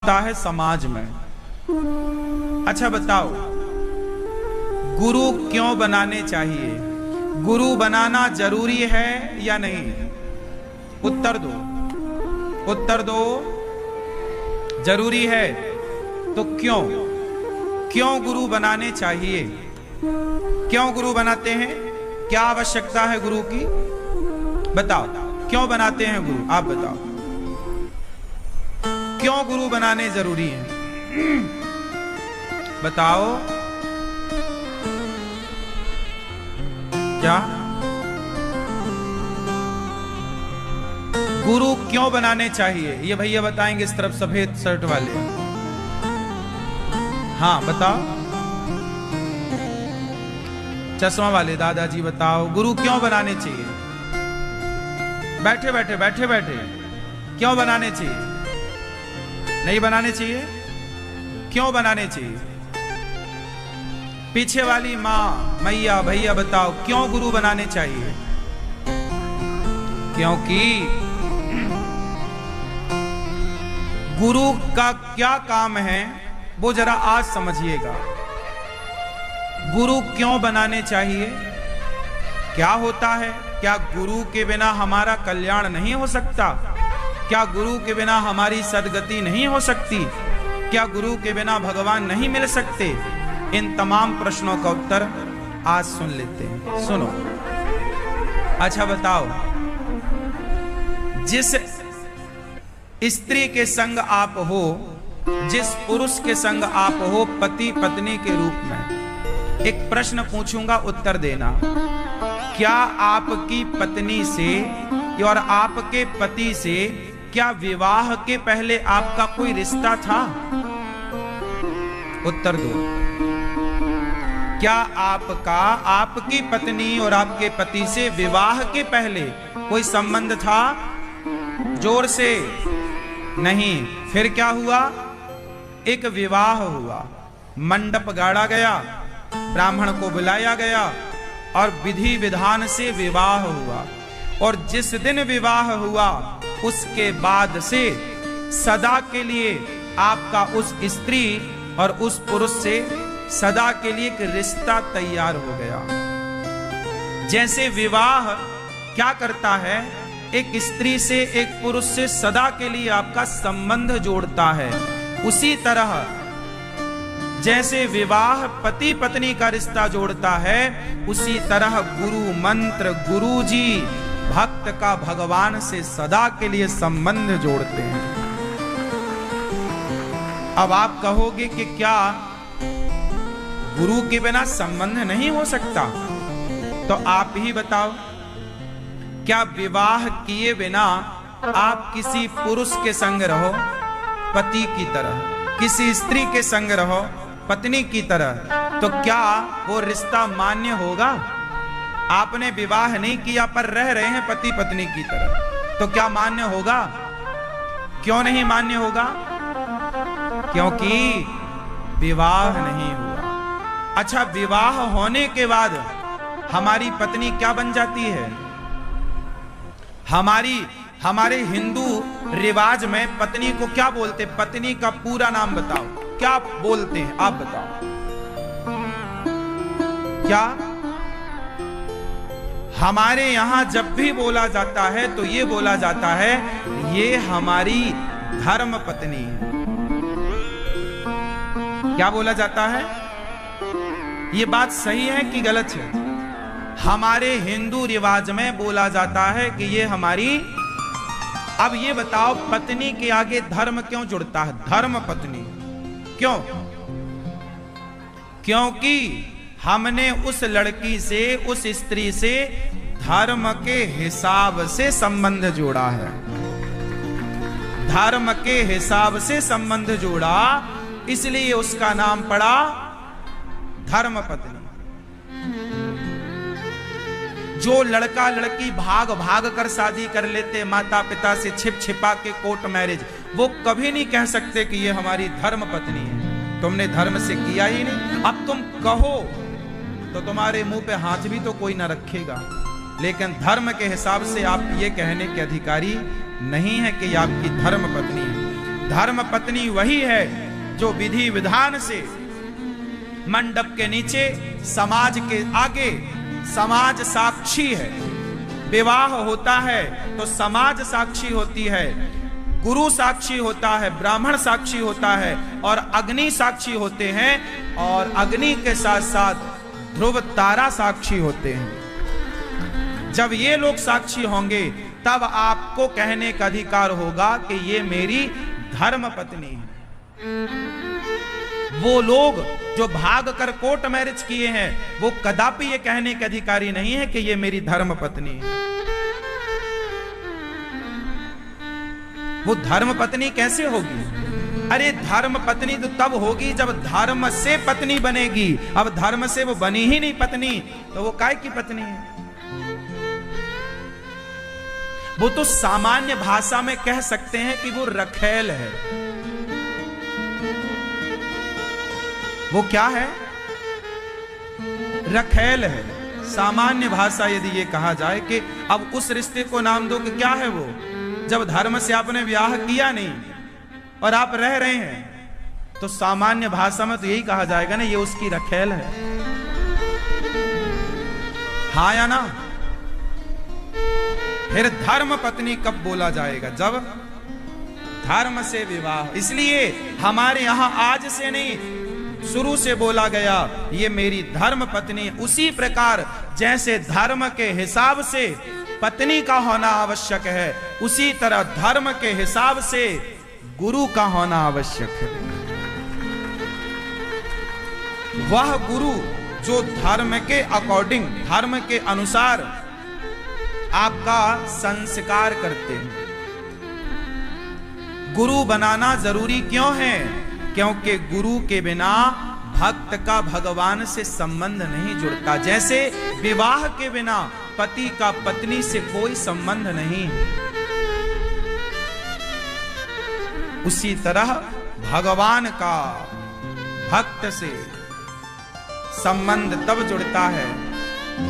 होता है समाज में। अच्छा बताओ, गुरु क्यों बनाने चाहिए? गुरु बनाना जरूरी है या नहीं? उत्तर दो, उत्तर दो। जरूरी है तो क्यों? क्यों गुरु बनाने चाहिए? क्यों गुरु बनाते हैं? क्या आवश्यकता है गुरु की? बताओ, क्यों बनाते हैं गुरु? आप बताओ, क्यों गुरु बनाने जरूरी है? बताओ क्या गुरु क्यों बनाने चाहिए? ये भैया बताएंगे इस तरफ सफेद शर्ट वाले। हाँ बताओ, चश्मा वाले दादाजी बताओ, गुरु क्यों बनाने चाहिए? बैठे बैठे बैठे बैठे क्यों बनाने चाहिए? नहीं बनाने चाहिए? क्यों बनाने चाहिए? पीछे वाली माँ, मैया, भैया बताओ, क्यों गुरु बनाने चाहिए? क्योंकि गुरु का क्या काम है वो जरा आज समझिएगा। गुरु क्यों बनाने चाहिए? क्या होता है? क्या गुरु के बिना हमारा कल्याण नहीं हो सकता? क्या गुरु के बिना हमारी सद्गति नहीं हो सकती? क्या गुरु के बिना भगवान नहीं मिल सकते? इन तमाम प्रश्नों का उत्तर आज सुन लेते हैं। सुनो। अच्छा बताओ, जिस स्त्री के संग आप हो, जिस पुरुष के संग आप हो पति पत्नी के रूप में, एक प्रश्न पूछूंगा, उत्तर देना। क्या आपकी पत्नी से और आपके पति से क्या विवाह के पहले आपका कोई रिश्ता था? उत्तर दो। क्या आपका आपकी पत्नी और आपके पति से विवाह के पहले कोई संबंध था? जोर से नहीं। फिर क्या हुआ? एक विवाह हुआ, मंडप गाड़ा गया, ब्राह्मण को बुलाया गया और विधि विधान से विवाह हुआ। और जिस दिन विवाह हुआ उसके बाद से सदा के लिए आपका उस स्त्री और उस पुरुष से सदा के लिए एक रिश्ता तैयार हो गया। जैसे विवाह क्या करता है? एक स्त्री से एक पुरुष से सदा के लिए आपका संबंध जोड़ता है। उसी तरह जैसे विवाह पति पत्नी का रिश्ता जोड़ता है, उसी तरह गुरु मंत्र, गुरु जी भक्त का भगवान से सदा के लिए संबंध जोड़ते हैं। अब आप कहोगे कि क्या गुरु के बिना संबंध नहीं हो सकता? तो आप ही बताओ, क्या विवाह किए बिना आप किसी पुरुष के संग रहो पति की तरह, किसी स्त्री के संग रहो पत्नी की तरह, तो क्या वो रिश्ता मान्य होगा? आपने विवाह नहीं किया पर रह रहे हैं पति पत्नी की तरह, तो क्या मान्य होगा? क्यों नहीं मान्य होगा? क्योंकि विवाह नहीं हुआ। अच्छा, विवाह होने के बाद हमारी पत्नी क्या बन जाती है? हमारे हिंदू रिवाज में पत्नी को क्या बोलते? पत्नी का पूरा नाम बताओ, क्या बोलते हैं? आप बताओ क्या? हमारे यहां जब भी बोला जाता है तो ये बोला जाता है, ये हमारी धर्म पत्नी है। क्या बोला जाता है? ये बात सही है कि गलत है? हमारे हिंदू रिवाज में बोला जाता है कि ये हमारी। अब ये बताओ, पत्नी के आगे धर्म क्यों जुड़ता है? धर्म पत्नी क्यों? क्योंकि हमने उस लड़की से, उस स्त्री से धर्म के हिसाब से संबंध जोड़ा है। धर्म के हिसाब से संबंध जोड़ा, इसलिए उसका नाम पड़ा धर्म पत्नी। जो लड़का लड़की भाग भाग कर शादी कर लेते, माता पिता से छिप छिपा के कोर्ट मैरिज, वो कभी नहीं कह सकते कि ये हमारी धर्म पत्नी है। तुमने धर्म से किया ही नहीं। अब तुम कहो तो तुम्हारे मुंह पे हाथ भी तो कोई ना रखेगा, लेकिन धर्म के हिसाब से आप ये कहने के अधिकारी नहीं है कि ये आपकी धर्म पत्नी है। धर्म पत्नी वही है जो विधि विधान से मंडप के नीचे, समाज के आगे, समाज साक्षी है। विवाह होता है तो समाज साक्षी होती है, गुरु साक्षी होता है, ब्राह्मण साक्षी होता है और अग्नि साक्षी होते हैं, और अग्नि के साथ साथ ध्रुव तारा साक्षी होते हैं। जब ये लोग साक्षी होंगे तब आपको कहने का अधिकार होगा कि ये मेरी धर्म पत्नी है। वो लोग जो भाग कर कोर्ट मैरिज किए हैं वो कदापि ये कहने के अधिकारी नहीं है कि ये मेरी धर्म पत्नी है। वो धर्म पत्नी कैसे होगी? अरे धर्म पत्नी तो तब होगी जब धर्म से पत्नी बनेगी। अब धर्म से वो बनी ही नहीं पत्नी, तो वो काय की पत्नी है? वो तो सामान्य भाषा में कह सकते हैं कि वो रखेल है। वो क्या है? रखेल है। सामान्य भाषा यदि ये कहा जाए कि अब उस रिश्ते को नाम दो कि क्या है वो, जब धर्म से आपने ब्याह किया नहीं और आप रह रहे हैं, तो सामान्य भाषा में तो यही कहा जाएगा ना, ये उसकी रखेल है। हाँ या ना? फिर धर्म पत्नी कब बोला जाएगा? जब धर्म से विवाह। इसलिए हमारे यहां आज से नहीं, शुरू से बोला गया ये मेरी धर्म पत्नी। उसी प्रकार जैसे धर्म के हिसाब से पत्नी का होना आवश्यक है, उसी तरह धर्म के हिसाब से गुरु का होना आवश्यक है। वह गुरु जो धर्म के अकॉर्डिंग, धर्म के अनुसार आपका संस्कार करते हैं। गुरु बनाना जरूरी क्यों है? क्योंकि गुरु के बिना भक्त का भगवान से संबंध नहीं जुड़ता। जैसे विवाह के बिना पति का पत्नी से कोई संबंध नहीं है, उसी तरह भगवान का भक्त से संबंध तब जुड़ता है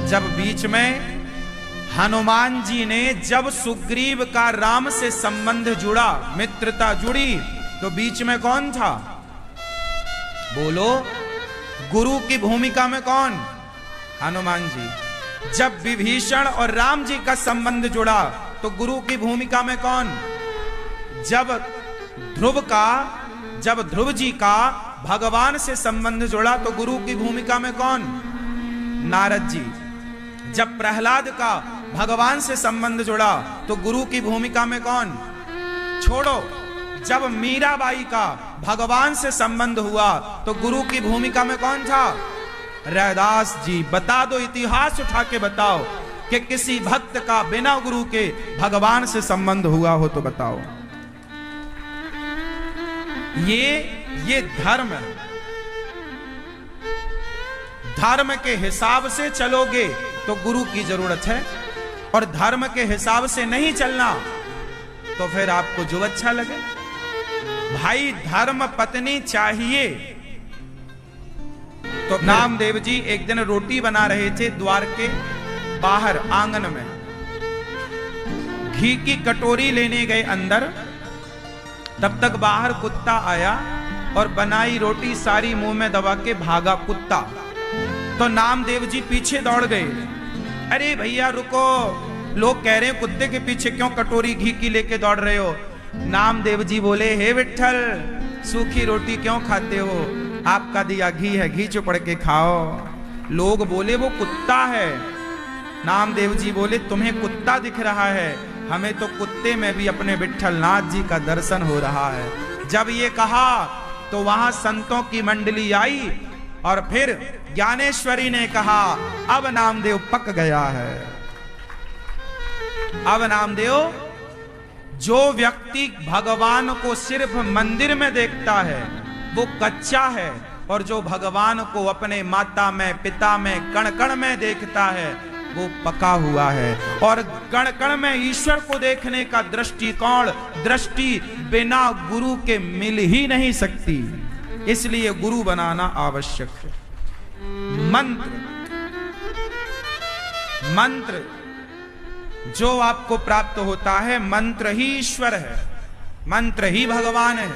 जब बीच में हनुमान जी ने, जब सुग्रीव का राम से संबंध जुड़ा, मित्रता जुड़ी, तो बीच में कौन था? बोलो, गुरु की भूमिका में कौन? हनुमान जी। जब विभीषण और राम जी का संबंध जुड़ा तो गुरु की भूमिका में कौन? जब ध्रुव जी का भगवान से संबंध जुड़ा तो गुरु की भूमिका में कौन? नारद जी। जब प्रहलाद का भगवान से संबंध जुड़ा तो गुरु की भूमिका में कौन? छोड़ो, जब मीराबाई का भगवान से संबंध हुआ तो गुरु की भूमिका में कौन था? रैदास जी। बता दो, इतिहास उठा के बताओ कि किसी भक्त का बिना गुरु के भगवान से संबंध हुआ हो तो बताओ। ये धर्म है। धर्म के हिसाब से चलोगे तो गुरु की जरूरत है, और धर्म के हिसाब से नहीं चलना तो फिर आपको जो अच्छा लगे। भाई धर्म पत्नी चाहिए। तो नामदेव जी एक दिन रोटी बना रहे थे द्वार के बाहर आंगन में, घी की कटोरी लेने गए अंदर, तब तक बाहर कुत्ता आया और बनाई रोटी सारी मुंह में दबा के भागा कुत्ता। तो नामदेव जी पीछे दौड़ गए। अरे भैया रुको, लोग कह रहे हैं कुत्ते के पीछे क्यों कटोरी घी की लेके दौड़ रहे हो? नामदेव जी बोले, हे विठ्ठल, सूखी रोटी क्यों खाते हो? आपका दिया घी है, घी चुपड़ के खाओ। लोग बोले वो कुत्ता है। नामदेव जी बोले, तुम्हें कुत्ता दिख रहा है, हमें तो कुत्ते में भी अपने विठ्ठल नाथ जी का दर्शन हो रहा है। जब ये कहा तो वहां संतों की मंडली आई और फिर ज्ञानेश्वरी ने कहा, अब नामदेव पक गया है। अब नामदेव, जो व्यक्ति भगवान को सिर्फ मंदिर में देखता है वो कच्चा है, और जो भगवान को अपने माता में, पिता में, कण कण में देखता है वो पका हुआ है। और कण कण में ईश्वर को देखने का दृष्टिकोण, दृष्टि बिना गुरु के मिल ही नहीं सकती। इसलिए गुरु बनाना आवश्यक है। मंत्र जो आपको प्राप्त होता है, मंत्र ही ईश्वर है। मंत्र ही भगवान है।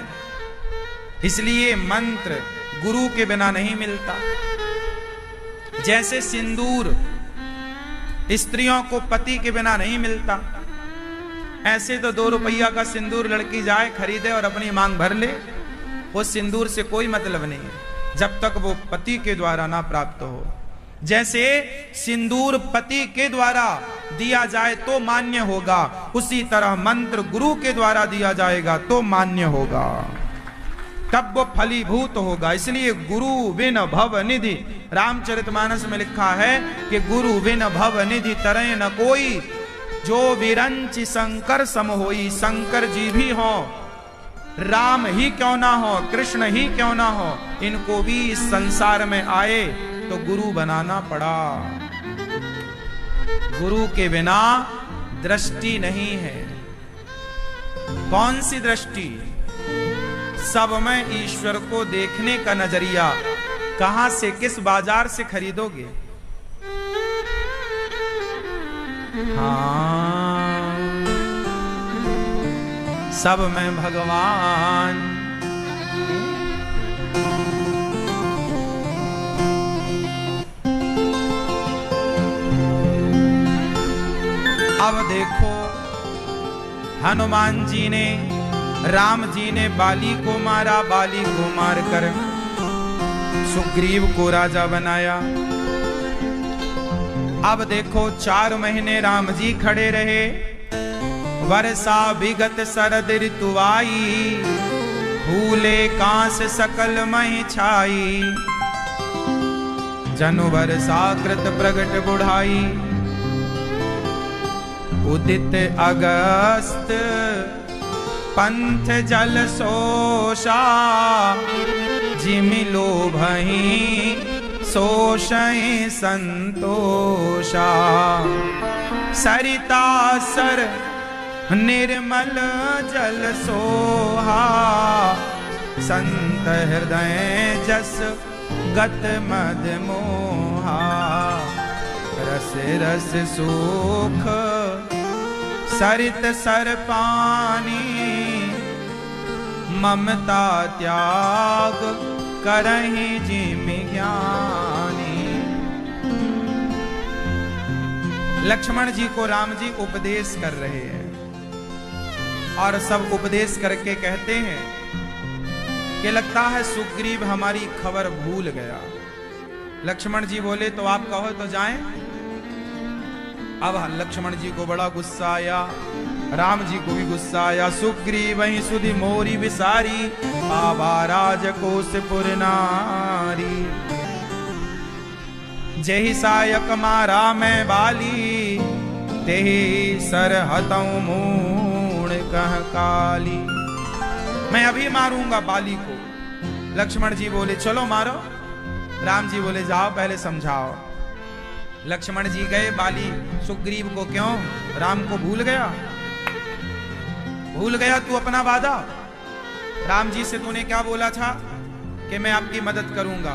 इसलिए मंत्र गुरु के बिना नहीं मिलता। जैसे सिंदूर स्त्रियों को पति के बिना नहीं मिलता, ऐसे तो 2 रुपया का सिंदूर लड़की जाए खरीदे और अपनी मांग भर ले, उस सिंदूर से कोई मतलब नहीं है जब तक वो पति के द्वारा ना प्राप्त हो। जैसे सिंदूर पति के द्वारा दिया जाए तो मान्य होगा, उसी तरह मंत्र गुरु के द्वारा दिया जाएगा तो मान्य होगा, तब वो फलीभूत होगा। इसलिए गुरु बिन भव निधि, रामचरितमानस में लिखा है कि गुरु बिन भव निधि तरह न कोई, जो विरंचि शंकर सम होई। शंकर जी भी हो, राम ही क्यों ना हो, कृष्ण ही क्यों ना हो, इनको भी इस संसार में आए तो गुरु बनाना पड़ा। गुरु के बिना दृष्टि नहीं है। कौन सी दृष्टि? सब में ईश्वर को देखने का नजरिया। कहां से, किस बाजार से खरीदोगे? हाँ, सब में भगवान। अब देखो, हनुमान जी ने, राम जी ने बाली को मारा, बाली को मारकर सुग्रीव को राजा बनाया। अब देखो 4 महीने राम जी खड़े रहे। वर्षा विगत शरद ऋतु आई, भूले कांस सकल महि छाई। जनु वर्षा कृत प्रगट बुढ़ाई, उदित अगस्त पंथ जल सोषा। जिमिलो भई सोषहि संतोषा। सरिता सर निर्मल जल सोहा, संत हृदय जस गत मद मोहा। रस रस सुख सरित सर पानी, ममता त्याग करहि जिमि ज्ञानी। लक्ष्मण जी को राम जी उपदेश कर रहे हैं और सब उपदेश करके कहते हैं कि लगता है सुग्रीव हमारी खबर भूल गया। लक्ष्मण जी बोले तो आप कहो तो जाएं। अब लक्ष्मण जी को बड़ा गुस्सा आया, राम जी को भी गुस्सा आया। सुग्रीव वही सुधि मोरी विसारी, आवा राजकोषपुर नारी। जेहि सायक मारा मैं बाली, तेहि सर हतऊ मूण कह काली। मैं अभी मारूंगा बाली को। लक्ष्मण जी बोले चलो मारो। राम जी बोले जाओ पहले समझाओ। लक्ष्मण जी गए। बाली सुग्रीव को क्यों? राम को भूल गया? भूल गया तू अपना वादा? राम जी से तूने क्या बोला था कि मैं आपकी मदद करूंगा।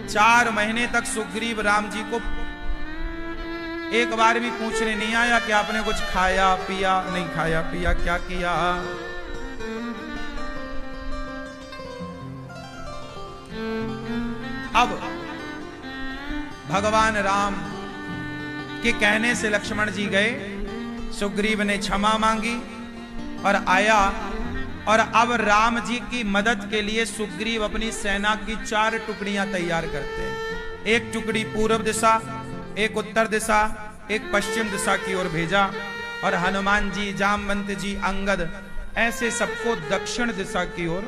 4 महीने तक सुग्रीव राम जी को एक बार भी पूछने नहीं आया कि आपने कुछ खाया पिया, नहीं खाया पिया, क्या किया। अब भगवान राम के कहने से लक्ष्मण जी गए। सुग्रीव ने क्षमा मांगी और आया। और अब राम जी की मदद के लिए सुग्रीव अपनी सेना की 4 टुकड़ियां तैयार करते हैं। एक टुकड़ी पूर्व दिशा, एक उत्तर दिशा, एक पश्चिम दिशा की ओर भेजा। और हनुमान जी, जामवंत जी, अंगद, ऐसे सबको दक्षिण दिशा की ओर।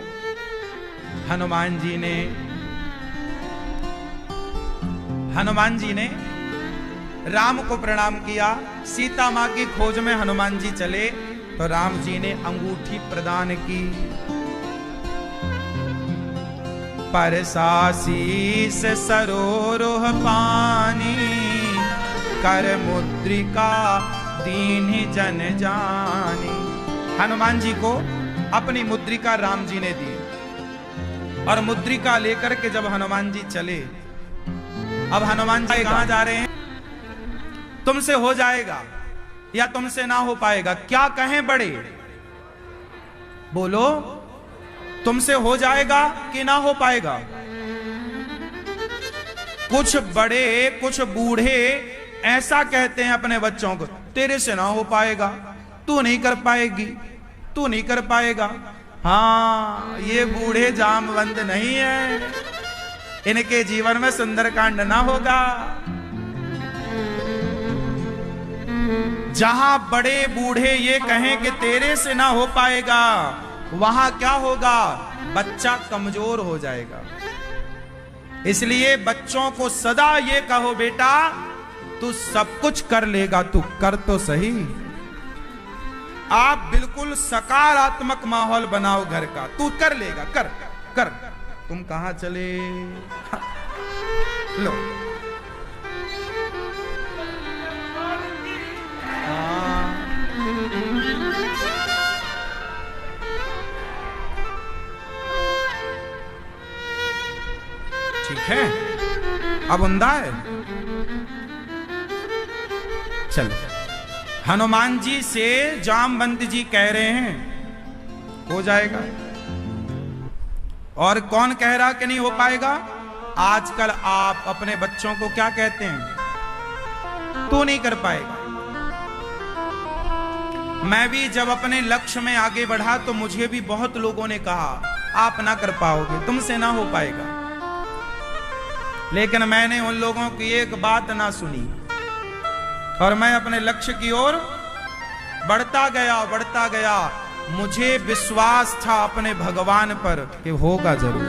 हनुमान जी ने राम को प्रणाम किया। सीता मां की खोज में हनुमान जी चले तो राम जी ने अंगूठी प्रदान की। परसासीस सरोरोह पानी, कर मुद्रिका दीन्हि जन जानी। हनुमान जी को अपनी मुद्रिका राम जी ने दी। और मुद्रिका लेकर के जब हनुमान जी चले, अब हनुमान जी कहां जा रहे हैं? तुमसे हो जाएगा या तुमसे ना हो पाएगा, क्या कहें बड़े। बोलो, तुमसे हो जाएगा कि ना हो पाएगा? कुछ बड़े, कुछ बूढ़े ऐसा कहते हैं अपने बच्चों को, तेरे से ना हो पाएगा, तू नहीं कर पाएगी, तू नहीं कर पाएगा। हाँ, ये बूढ़े जामवंत नहीं है, इनके जीवन में सुंदरकांड ना होगा। जहां बड़े बूढ़े ये कहें कि तेरे से ना हो पाएगा, वहां क्या होगा? बच्चा कमजोर हो जाएगा। इसलिए बच्चों को सदा ये कहो, बेटा तू सब कुछ कर लेगा, तू कर तो सही। आप बिल्कुल सकारात्मक माहौल बनाओ घर का, तू कर लेगा, कर कर। तुम कहां चले? लो, ठीक है, अब उंदा है। चलो, हनुमान जी से जामवंत जी कह रहे हैं हो जाएगा, और कौन कह रहा कि नहीं हो पाएगा? आजकल आप अपने बच्चों को क्या कहते हैं? तू नहीं कर पाएगा। मैं भी जब अपने लक्ष्य में आगे बढ़ा तो मुझे भी बहुत लोगों ने कहा आप ना कर पाओगे, तुमसे ना हो पाएगा। लेकिन मैंने उन लोगों की एक बात ना सुनी और मैं अपने लक्ष्य की ओर बढ़ता गया, बढ़ता गया। मुझे विश्वास था अपने भगवान पर कि होगा जरूर।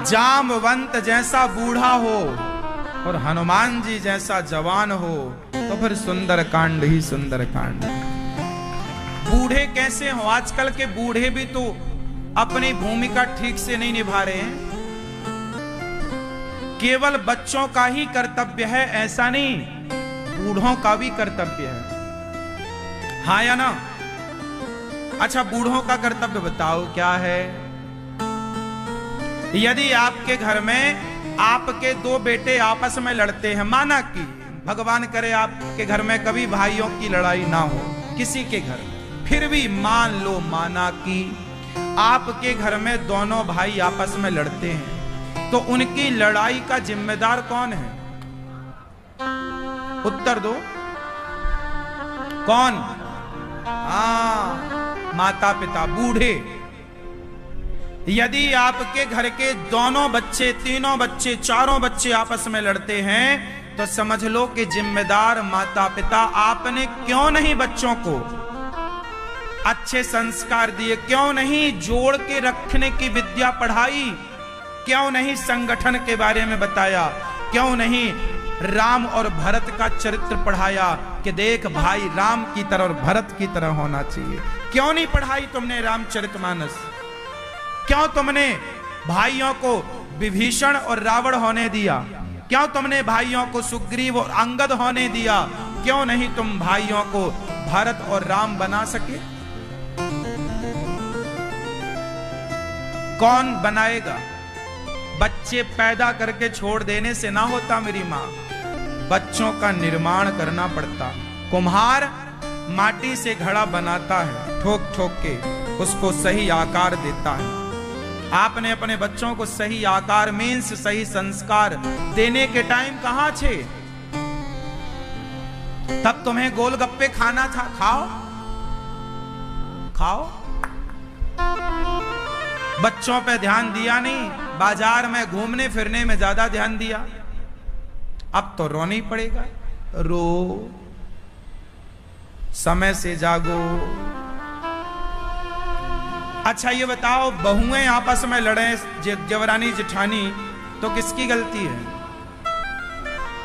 जामवंत जैसा बूढ़ा हो और हनुमान जी जैसा जवान हो तो फिर सुंदरकांड ही सुंदरकांड। बूढ़े कैसे हो? आजकल के बूढ़े भी तो अपनी भूमिका ठीक से नहीं निभा रहे हैं। केवल बच्चों का ही कर्तव्य है ऐसा नहीं, बूढ़ों का भी कर्तव्य है, हाँ या ना? अच्छा, बूढ़ों का कर्तव्य बताओ क्या है? यदि आपके घर में आपके दो बेटे आपस में लड़ते हैं, माना कि भगवान करे आपके घर में कभी भाइयों की लड़ाई ना हो किसी के घर, फिर भी मान लो, माना कि आपके घर में दोनों भाई आपस में लड़ते हैं, तो उनकी लड़ाई का जिम्मेदार कौन है? उत्तर दो, कौन? हाँ, माता पिता, बूढ़े। यदि आपके घर के दोनों बच्चे, तीनों बच्चे, चारों बच्चे आपस में लड़ते हैं तो समझ लो कि जिम्मेदार माता पिता। आपने क्यों नहीं बच्चों को अच्छे संस्कार दिए? क्यों नहीं जोड़ के रखने की विद्या पढ़ाई? क्यों नहीं संगठन के बारे में बताया? क्यों नहीं राम और भरत का चरित्र पढ़ाया कि देख भाई राम की तरह और भरत की तरह होना चाहिए? क्यों नहीं पढ़ाई तुमने रामचरितमानस? क्यों तुमने भाइयों को विभीषण और रावण होने दिया? क्यों तुमने भाइयों को सुग्रीव और अंगद होने दिया? क्यों नहीं तुम भाइयों को भरत और राम बना सके? कौन बनाएगा? बच्चे पैदा करके छोड़ देने से ना होता मेरी मां, बच्चों का निर्माण करना पड़ता। कुम्हार माटी से घड़ा बनाता है, ठोक ठोक के उसको सही आकार देता है। आपने अपने बच्चों को सही आकार, मीन्स सही संस्कार देने के टाइम कहां थे? तब तुम्हें गोलगप्पे खाना था, खाओ खाओ। बच्चों पे ध्यान दिया नहीं, बाजार में घूमने फिरने में ज्यादा ध्यान दिया। अब तो रोना ही पड़ेगा, रो, समय से जागो। अच्छा ये बताओ, बहुएं आपस में लड़े, देवरानी जेठानी, तो किसकी गलती है?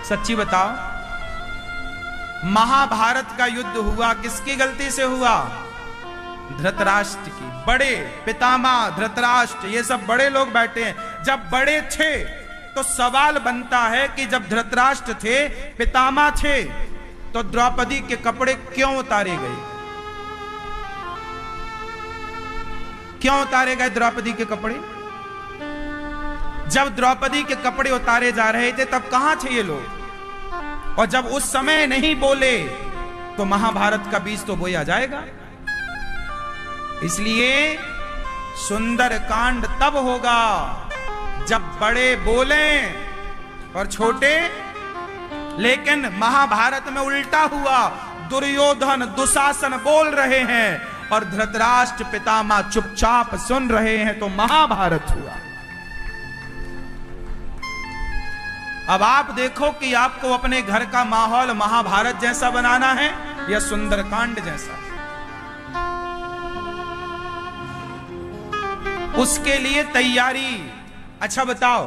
सच्ची बताओ। महाभारत का युद्ध हुआ, किसकी गलती से हुआ? धृतराष्ट्र की। बड़े पितामह धृतराष्ट्र, ये सब बड़े लोग बैठे हैं। जब बड़े थे तो सवाल बनता है कि जब धृतराष्ट्र थे, पितामह थे, तो द्रौपदी के कपड़े क्यों उतारे गए? क्यों उतारे गए द्रौपदी के कपड़े? जब द्रौपदी के कपड़े उतारे जा रहे थे तब कहां थे ये लोग? और जब उस समय नहीं बोले तो महाभारत का बीज तो बोया जाएगा। इसलिए सुंदर कांड तब होगा जब बड़े बोले और छोटे, लेकिन महाभारत में उल्टा हुआ। दुर्योधन दुशासन बोल रहे हैं और धृतराष्ट्र पितामह चुपचाप सुन रहे हैं, तो महाभारत हुआ। अब आप देखो कि आपको अपने घर का माहौल महाभारत जैसा बनाना है या सुंदरकांड जैसा। उसके लिए तैयारी। अच्छा बताओ,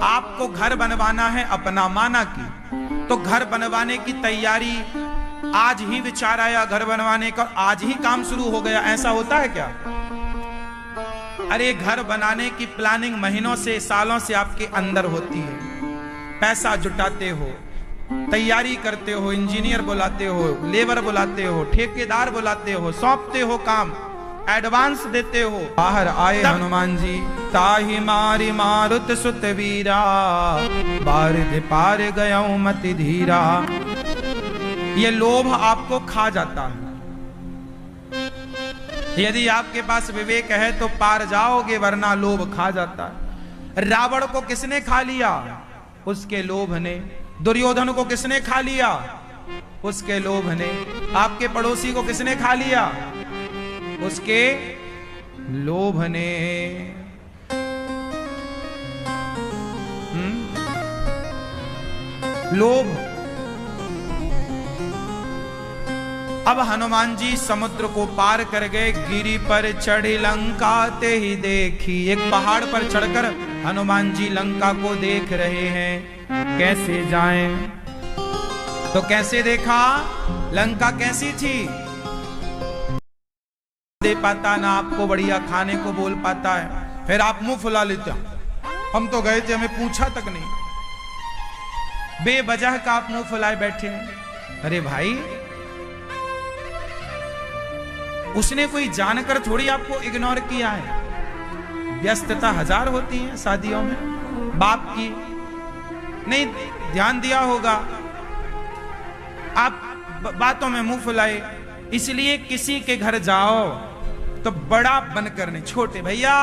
आपको घर बनवाना है अपना, माना की, तो घर बनवाने की तैयारी आज ही विचार आया घर बनवाने का, आज ही काम शुरू हो गया, ऐसा होता है क्या? अरे घर बनाने की प्लानिंग महीनों से सालों से आपके अंदर होती है। पैसा जुटाते हो, तैयारी करते हो, इंजीनियर बुलाते हो, लेबर बुलाते हो, ठेकेदार बुलाते हो, सौंपते हो काम, एडवांस देते हो। बाहर आए हनुमान जी, ताहि मारी मारुत सुत वीरा, बारिध पार गयाऊं मति धीरा। ये लोभ आपको खा जाता है। यदि आपके पास विवेक है तो पार जाओगे, वरना लोभ खा जाता है। रावण को किसने खा लिया? उसके लोभ ने। दुर्योधन को किसने खा लिया? उसके लोभ ने। आपके पड़ोसी को किसने खा लिया? उसके लोभ ने। लोभ। अब हनुमान जी समुद्र को पार कर गए, गिरी पर चढ़ी लंका ते ही देखी। एक पहाड़ पर चढ़कर हनुमान जी लंका को देख रहे हैं, कैसे जाएं? तो कैसे देखा? लंका कैसी थी? दे पाता ना आपको, बढ़िया खाने को बोल पाता है, फिर आप मुंह फुला लेते हो। हम तो गए थे, हमें पूछा तक नहीं। बेवजह का आप मुंह फुलाए बैठे हैं। अरे भाई, उसने कोई जानकर थोड़ी आपको इग्नोर किया है। व्यस्तता हजार होती है शादियों में, बाप की नहीं ध्यान दिया होगा, आप बातों में मुंह फुलाए। इसलिए किसी के घर जाओ तो बड़ा बनकर नहीं, छोटे भैया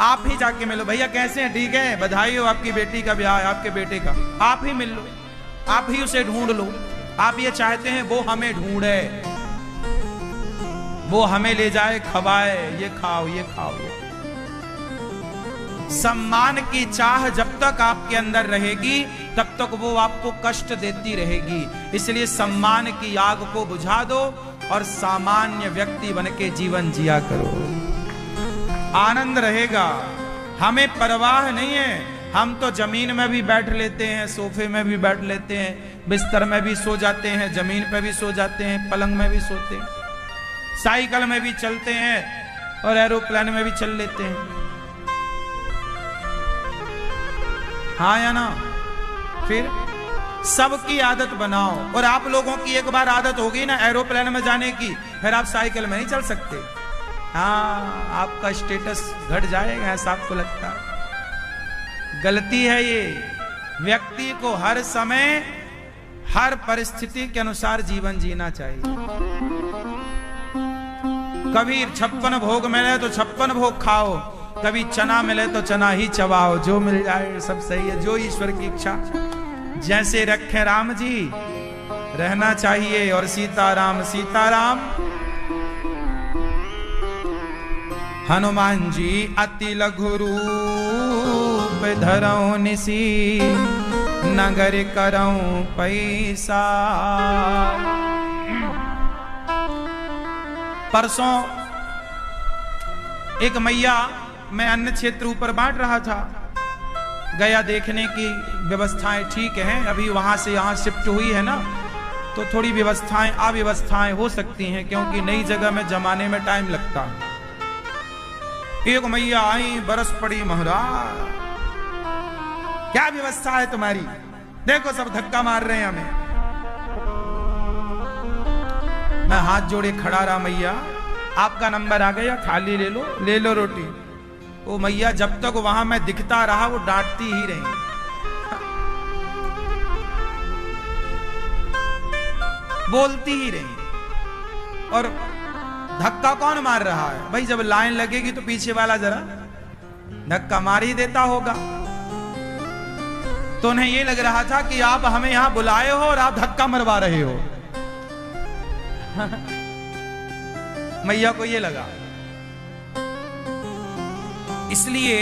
आप ही जाके मिलो। भैया कैसे हैं? ठीक है, बधाई हो, आपकी बेटी का ब्याह है, आपके बेटे का। आप ही मिल लो, आप ही उसे ढूंढ लो। आप ये चाहते हैं वो हमें ढूंढे, वो हमें ले जाए, खवाए, ये खाओ, ये खाओ। सम्मान की चाह जब तक आपके अंदर रहेगी तब तक वो आपको कष्ट देती रहेगी। इसलिए सम्मान की आग को बुझा दो और सामान्य व्यक्ति बन के जीवन जिया करो, आनंद रहेगा। हमें परवाह नहीं है, हम तो जमीन में भी बैठ लेते हैं, सोफे में भी बैठ लेते हैं, बिस्तर में भी सो जाते हैं, जमीन पे भी सो जाते हैं, पलंग में भी सोते हैं, साइकिल में भी चलते हैं और एरोप्लेन में भी चल लेते हैं। हाँ या ना? फिर सबकी आदत बनाओ। और आप लोगों की एक बार आदत होगी ना एरोप्लेन में जाने की, फिर आप साइकिल में नहीं चल सकते। हाँ, आपका स्टेटस घट जाएगा, ऐसा आपको लगता है। गलती है ये। व्यक्ति को हर समय हर परिस्थिति के अनुसार जीवन जीना चाहिए। कभी 56 भोग मिले तो 56 भोग खाओ, कभी चना मिले तो चना ही चबाओ, जो मिल जाए सब सही है, जो ईश्वर की इच्छा। जैसे रखे राम जी रहना चाहिए, और सीताराम सीताराम। हनुमान जी अति लघु रूप धरऊं निसी, नगर करऊं पैसा। परसों एक मैया, मैं अन्य क्षेत्र ऊपर बांट रहा था, गया देखने की व्यवस्थाएं ठीक हैं, अभी वहां से यहां शिफ्ट हुई है ना, तो थोड़ी व्यवस्थाएं अव्यवस्थाएं हो सकती हैं, क्योंकि नई जगह में जमाने में टाइम लगता है। एक मैया आई, बरस पड़ी महाराज, क्या व्यवस्था है तुम्हारी? देखो सब धक्का मार रहे हैं हमें। मैं हाथ जोड़े खड़ा रहा, मैया आपका नंबर आ गया, थाली ले लो रोटी। वो मैया जब तक वहां मैं दिखता रहा वो डांटती ही रही। बोलती ही रही। और धक्का कौन मार रहा है भाई? जब लाइन लगेगी तो पीछे वाला जरा धक्का मार ही देता होगा। तो उन्हें यह लग रहा था कि आप हमें यहां बुलाए हो और आप धक्का मरवा रहे हो। मैया को यह लगा। इसलिए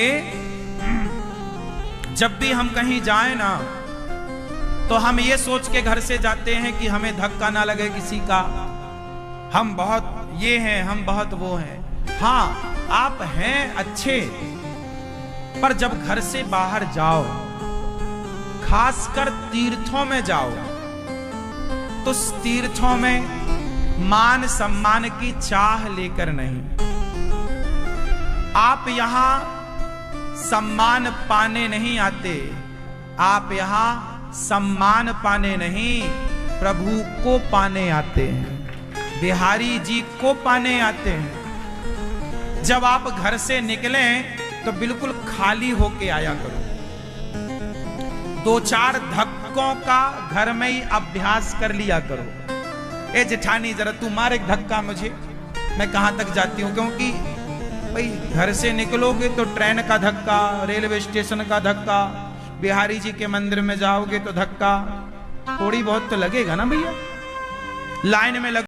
जब भी हम कहीं जाएं ना, तो हम ये सोच के घर से जाते हैं कि हमें धक्का ना लगे किसी का, हम बहुत ये हैं, हम बहुत वो हैं। हां, आप हैं अच्छे, पर जब घर से बाहर जाओ, खासकर तीर्थों में जाओ, तो तीर्थों में मान सम्मान की चाह लेकर नहीं। आप यहां सम्मान पाने नहीं आते, आप यहां सम्मान पाने नहीं, प्रभु को पाने आते हैं, बिहारी जी को पाने आते हैं। जब आप घर से निकलें तो बिल्कुल खाली होके आया करो। 2-4 धक्कों का घर में ही अभ्यास कर लिया करो। ए जेठानी जरा तू मार एक धक्का मुझे, मैं कहां तक जाती हूं। क्योंकि भाई घर से निकलोगे तो ट्रेन का धक्का, रेलवे स्टेशन का धक्का, बिहारी जी के मंदिर में जाओगे तो धक्का थोड़ी बहुत तो लगेगा ना भैया। लाइन में लग